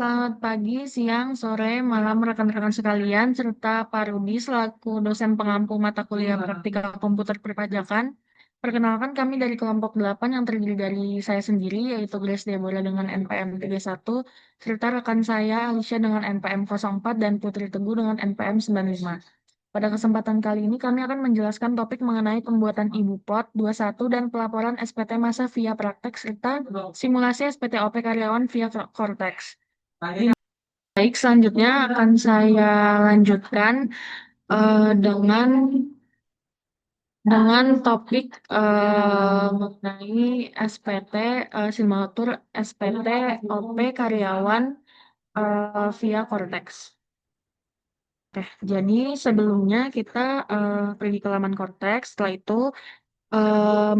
Selamat pagi, siang, sore, malam rekan-rekan sekalian, serta Pak Rudi selaku dosen pengampu mata kuliah praktika komputer perpajakan. Perkenalkan kami dari kelompok 8 yang terdiri dari saya sendiri, yaitu Grace Deborah dengan NPM 31, serta rekan saya Alicia dengan NPM 04 dan Putri Teguh dengan NPM 95. Pada kesempatan kali ini kami akan menjelaskan topik mengenai pembuatan ibu pot 21 dan pelaporan SPT masa via praktek serta simulasi SPTOP karyawan via Cortex. Baik, selanjutnya akan saya lanjutkan dengan topik mengenai SPT simulatur SPT OP karyawan via Cortex. Oke, jadi sebelumnya kita pergi ke laman Cortex, setelah itu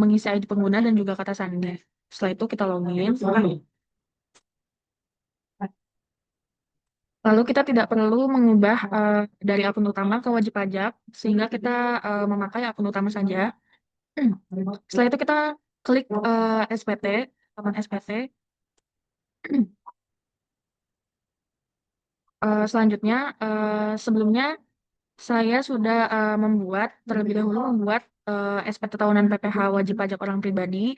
mengisi ID pengguna dan juga kata sandi. Setelah itu kita login. Lalu kita tidak perlu mengubah dari akun utama ke wajib pajak, sehingga kita memakai akun utama saja. Setelah itu kita klik SPT, laman SPT. Selanjutnya, sebelumnya saya sudah terlebih dahulu membuat SPT tahunan PPh wajib pajak orang pribadi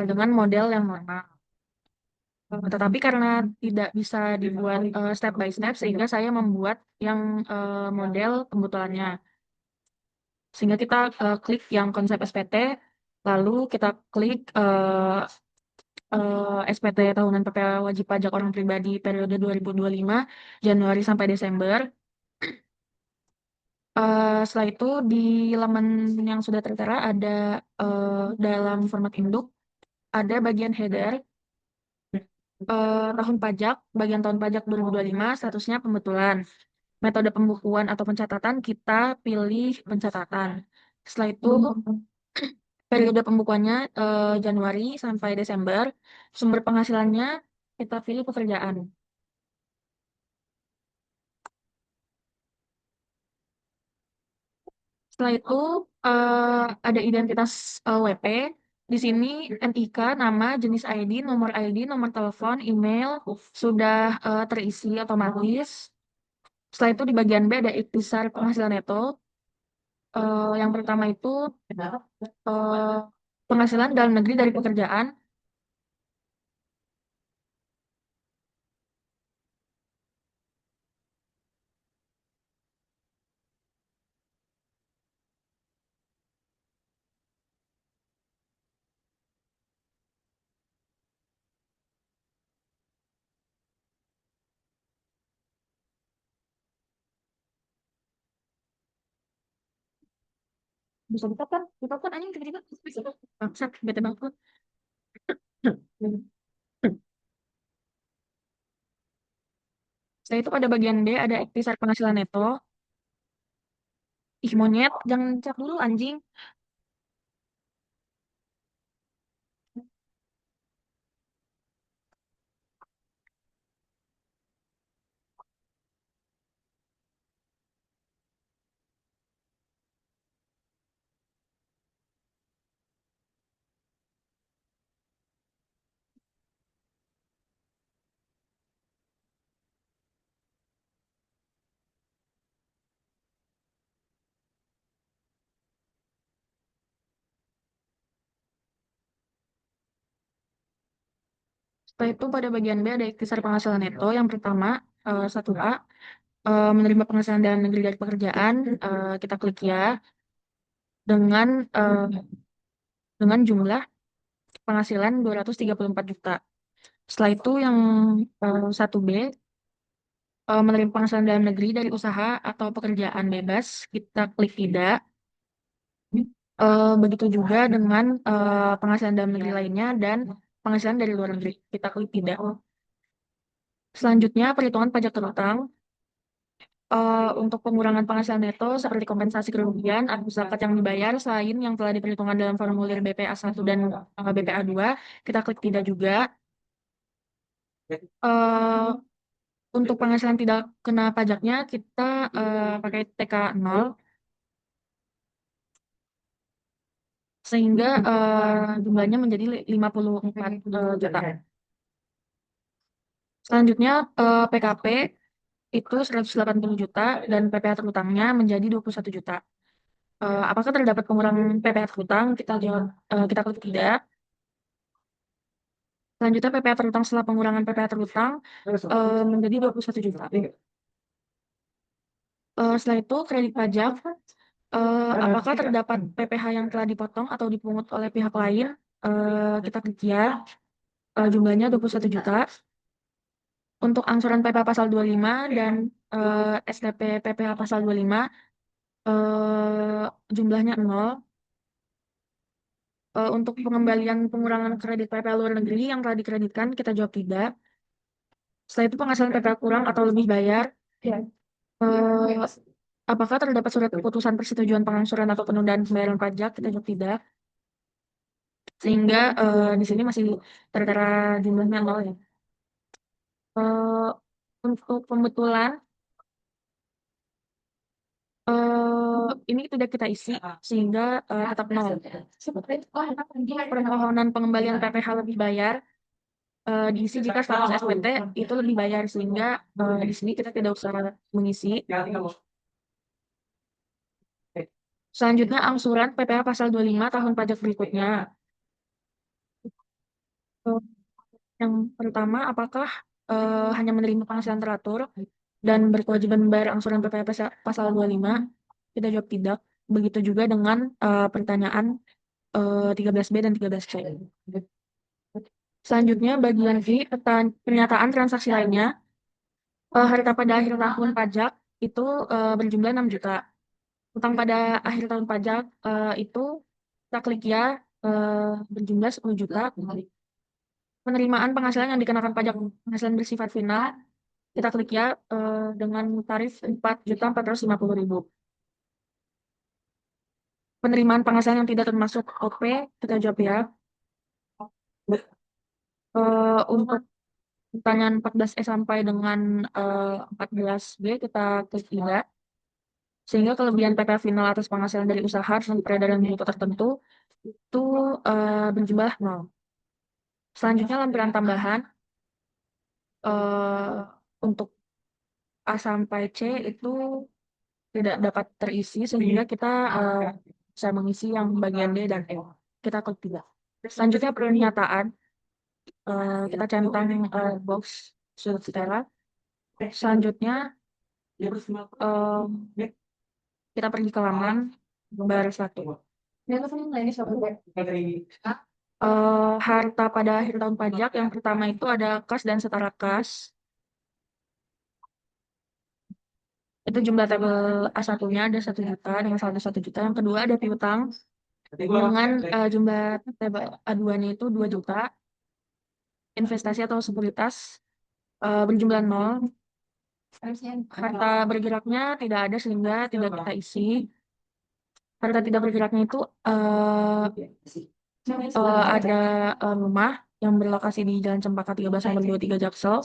dengan model yang normal. Tetapi karena tidak bisa dibuat step by step, sehingga saya membuat yang model pembutuhannya. Sehingga kita klik yang konsep SPT, lalu kita klik SPT tahunan PPh wajib pajak orang pribadi periode 2025 Januari sampai Desember. Setelah itu di laman yang sudah tertera ada dalam format induk, ada bagian header, tahun pajak, bagian tahun pajak 2025, statusnya pembetulan. Metode pembukuan atau pencatatan, kita pilih pencatatan. Setelah itu, periode pembukuannya Januari sampai Desember. Sumber penghasilannya, kita pilih pekerjaan. Setelah itu, ada identitas WP. Di sini NIK, nama, jenis ID, nomor telepon, email, sudah terisi otomatis. Setelah itu di bagian B ada ikhtisar penghasilan neto. Yang pertama itu eh, penghasilan dalam negeri dari pekerjaan. Bisa ditekan, ditekan anjing tiba-tiba. Bangsat, bete banget. Setelah itu pada bagian D ada ikhtisar penghasilan neto. Ih monyet, jangan cek dulu anjing. Setelah itu pada bagian B ada ikhtisar penghasilan neto. Yang pertama, 1A, menerima penghasilan dalam negeri dari pekerjaan. Kita klik ya dengan eh, dengan jumlah penghasilan 234 juta. Setelah itu yang 1B, menerima penghasilan dalam negeri dari usaha atau pekerjaan bebas. Kita klik tidak. Begitu juga dengan penghasilan dalam negeri lainnya dan penghasilan dari luar negeri. Kita klik tidak. Selanjutnya, perhitungan pajak terutang. Untuk pengurangan penghasilan neto seperti kompensasi kerugian atau zakat yang dibayar selain yang telah diperhitungkan dalam formulir BPA 1 dan BPA 2, kita klik tidak juga. Eh, untuk penghasilan tidak kena pajaknya, kita pakai TK 0, sehingga jumlahnya menjadi 54 juta. Selanjutnya PKP itu 180 juta dan PPh terhutangnya menjadi 21 juta. Apakah terdapat pengurangan PPh terhutang? Kita jawab kita klik tidak. Selanjutnya PPh terhutang setelah pengurangan PPh terhutang menjadi 21 juta. Setelah itu kredit pajak. Apakah terdapat PPh yang telah dipotong atau dipungut oleh pihak lain? Kita klik ya. Jumlahnya 21 juta. Untuk angsuran PPh pasal 25 dan STP PPh pasal 25 eh, jumlahnya 0. Untuk pengembalian pengurangan kredit PPh luar negeri yang telah dikreditkan, kita jawab tidak. Setelah itu penghasilan PPh kurang atau lebih bayar. Ya. Eh, apakah terdapat surat keputusan persetujuan pengangsuran atau penundaan pembayaran pajak? Kita jawab tidak. Sehingga di sini masih tertera jumlahnya 0 ya. Eh, untuk pembetulan ini tidak kita isi sehingga tetap 0. Permohonan pengembalian PPh lebih bayar diisi jika status SPT itu lebih bayar sehingga di sini kita tidak usah mengisi. Selanjutnya angsuran PPh pasal 25 tahun pajak berikutnya. Eh, Yang pertama, apakah hanya menerima penghasilan teratur dan berkewajiban membayar angsuran PPh pasal 25? Kita jawab tidak. Begitu juga dengan pertanyaan 13B dan 13C. Selanjutnya, bagian V, pernyataan transaksi lainnya. Harta pada akhir tahun pajak itu berjumlah 6 juta. Utang pada akhir tahun pajak itu kita klik ya, berjumlah 10 juta. Penerimaan penghasilan yang dikenakan pajak penghasilan bersifat final, kita klik ya dengan tarif 4.450.000. Penerimaan penghasilan yang tidak termasuk OP, kita jawab ya. Untuk pertanyaan 14E sampai dengan 14B, kita klik tidak. Sehingga kelebihan PPh final atas penghasilan dari usaha dan peredaran bruto tertentu itu berjumlah 0. Selanjutnya lampiran tambahan eh, untuk A sampai C itu tidak dapat terisi sehingga kita bisa mengisi yang bagian D dan E. Kita klik tidak. Selanjutnya pernyataan kita centang box sudut setara. Selanjutnya kita pergi ke halaman gambar 1. Harta pada akhir tahun pajak yang pertama itu ada kas dan setara kas. Itu jumlah tabel A1-nya ada 1 juta dengan saldo 1 juta. Yang kedua ada piutang dengan jumlah tabel A2-nya itu 2 juta. Investasi atau sekuritas berjumlah 0. Harta bergeraknya tidak ada sehingga tidak kita isi. Harta tidak bergeraknya itu ada rumah yang berlokasi di Jalan Cempaka 13 nomor 23 Jaksel.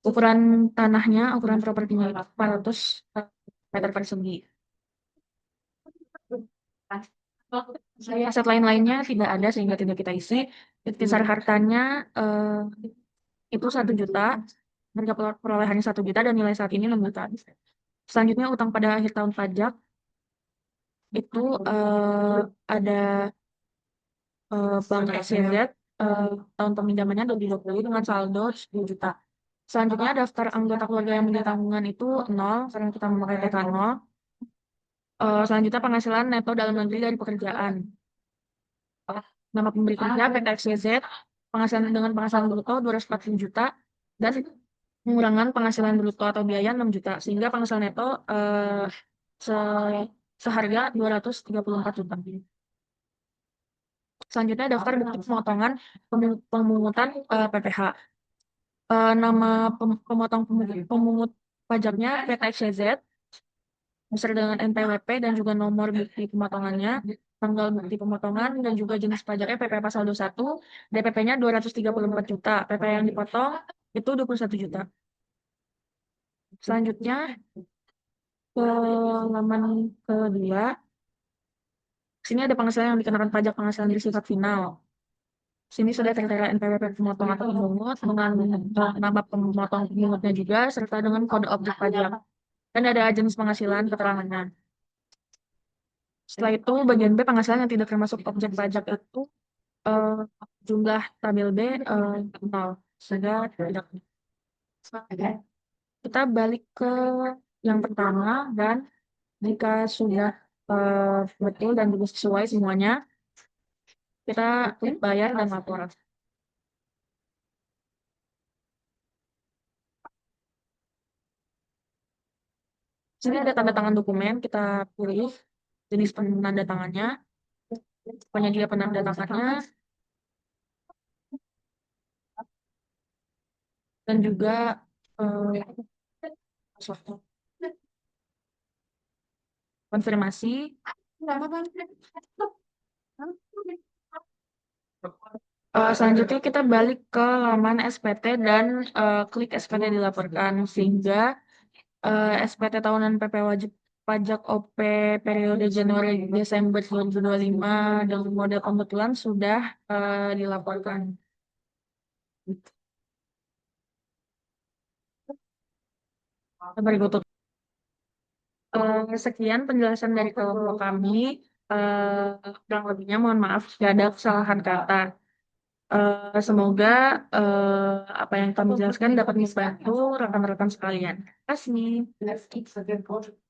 Ukuran tanahnya, ukuran propertinya itu 400 meter persegi. Aset lain-lainnya tidak ada sehingga tidak kita isi. Intisari hartanya itu 1 juta, harga perolehannya 1 juta dan nilai saat ini 6 juta. Selanjutnya utang pada akhir tahun pajak itu ada Bank XYZ tahun peminjamannya 2020 dengan saldo 10 juta. Selanjutnya daftar anggota keluarga yang menjadi tanggungan itu 0 karena kita memakai TK 0. Selanjutnya penghasilan neto dalam negeri dari pekerjaan. Nama pemberi kerja PT XYZ, penghasilan dengan penghasilan bruto 240 juta dan pengurangan penghasilan bruto atau biaya 6 juta sehingga penghasilan neto seharga 234 juta. Selanjutnya daftar bukti pemotongan pemungutan PPh. Nama pemungut pajaknya PT XYZ beserta dengan NPWP dan juga nomor bukti pemotongannya, tanggal bukti pemotongan dan juga jenis pajaknya PPh pasal 21, DPP-nya 234 juta, PPh yang dipotong itu 21 juta. Selanjutnya ke halaman kedua, sini ada penghasilan yang dikenakan pajak penghasilan bersifat final. Sini sudah tertera NPWP pemotong atau pemungut dengan nama pemotong pemungutnya juga serta dengan kode objek pajak. Dan ada jenis penghasilan keterangannya. Setelah itu bagian B penghasilan yang tidak termasuk objek pajak itu eh, jumlah tabel B 0 sehingga tidak. Kita balik ke yang pertama dan jika sudah betul dan juga sesuai semuanya, kita klik bayar dan laporan. Sini ada tanda tangan dokumen, kita pilih jenis penanda tangannya, penyedia penanda tangannya, dan juga eh, suatu konfirmasi. Selanjutnya kita balik ke laman SPT dan klik SPT dilaporkan sehingga SPT tahunan PP wajib pajak OP periode Januari Desember 2025 dengan model kebetulan sudah dilaporkan. Berikut sekian penjelasan dari kelompok kami. Kurang lebihnya mohon maaf jika ada kesalahan kata. Semoga apa yang kami jelaskan dapat membantu rekan-rekan sekalian. Terima kasih.